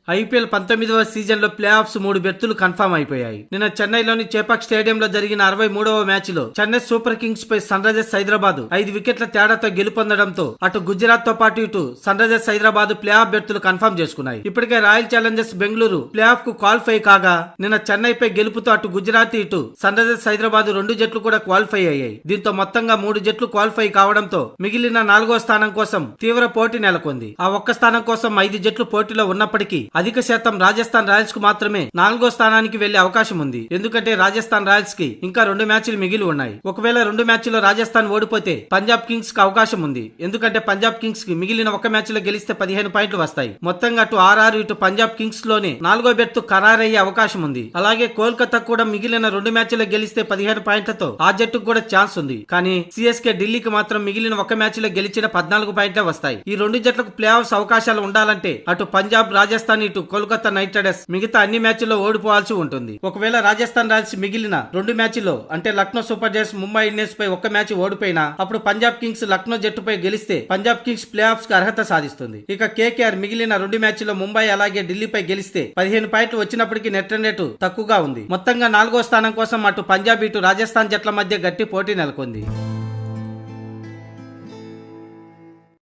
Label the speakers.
Speaker 1: IPL 19వ season లో playoffs 3 బెర్తులు కన్ఫర్మ్ అయిపోయాయి. నిన్న చెన్నైలోని చేపాక్ స్టేడియంలో జరిగిన 63వ మ్యాచ్ లో చెన్నై సూపర్ కింగ్స్ పై సన్ రైజర్స్ హైదరాబాద్ 5 వికెట్ల తేడాతో గెలుపొందడంతో అటు గుజరాత్ తో పాటు ఇటు Sunrisers Hyderabad playoff బెర్తులు కన్ఫర్మ్ చేసుకున్నాయి. ఇప్పటికే Royal Challengers Bengaluru playoff కు క్వాలిఫై కాగా నిన్న చెన్నైపై గెలుపుతో అటు గుజరాత్ ఇటు సన్ రైజర్స్ హైదరాబాద్ 2 జట్లు కూడా క్వాలిఫై అయ్యాయి. దీంతో మొత్తంగా 3 జట్లు క్వాలిఫై కావడంతో మిగిలిన 4వ స్థానం కోసం తీవ్ర పోటీ నెలకొంది. ఆ ఒక్క స్థానం కోసం 5 జట్లు పోటీలో ఉన్నప్పటికీ అధిక శాతం రాజస్థాన్ రాయల్స్ కు మాత్రమే 4వ స్థానానికి వెళ్లే అవకాశం ఉంది. ఎందుకంటే రాజస్థాన్ రాయల్స్ కి ఇంకా 2 మ్యాచ్లు మిగిలి ఉన్నాయి. ఒకవేళ 2 మ్యాచ్ల్లో రాజస్థాన్ ఓడిపోతే పంజాబ్ కింగ్స్ కి అవకాశం ఉంది. ఎందుకంటే పంజాబ్ కింగ్స్ కి మిగిలిన ఒక మ్యాచ్ లో గెలిస్తే 15 పాయింట్లు వస్తాయి. మొత్తంగా అటు ఆర్ఆర్ ఇటు పంజాబ్ కింగ్స్ లోనే 4వ బెర్త్ ఖరారయ్యే అవకాశం ఉంది. అలాగే కోల్కతా కూడా మిగిలిన 2 మ్యాచ్ల్లో గెలిస్తే 15 పాయింట్లతో ఆ జట్టుకు కూడా ఛాన్స్ ఉంది. కానీ సిఎస్కే ఢిల్లీకి మాత్రం మిగిలిన ఒక మ్యాచ్ లో గెలిచిన 14 పాయింట్లే వస్తాయి. ఈ 2 జట్లకు ప్లే ఆఫ్స్ అవకాశాలు ఉండాలంటే అటు పంజాబ్ రాజస్థాన్ ఇటు కోల్కతా నైట్ రైడర్స్ మిగతా అన్ని మ్యాచ్ల్లో ఓడిపోవాల్సి ఉంటుంది. ఒకవేళ రాజస్థాన్ రాయల్స్ మిగిలిన 2 మ్యాచ్ల్లో అంటే Lucknow Super Giants Mumbai Indians పై ఒక్క మ్యాచ్ ఓడిపోయినా అప్పుడు పంజాబ్ కింగ్స్ లక్నో జట్టుపై గెలిస్తే పంజాబ్ కింగ్స్ ప్లే ఆఫ్స్ కి అర్హత సాధిస్తుంది. ఇక కేకేఆర్ మిగిలిన 2 మ్యాచ్ల్లో ముంబై అలాగే ఢిల్లీపై గెలిస్తే 15 పాయింట్లు వచ్చినప్పటికీ నెట్ రన్ రేటు తక్కువగా ఉంది. మొత్తంగా 4వ స్థానం కోసం అటు పంజాబ్ ఇటు రాజస్థాన్ జట్ల మధ్య గట్టి పోటీ నెలకొంది.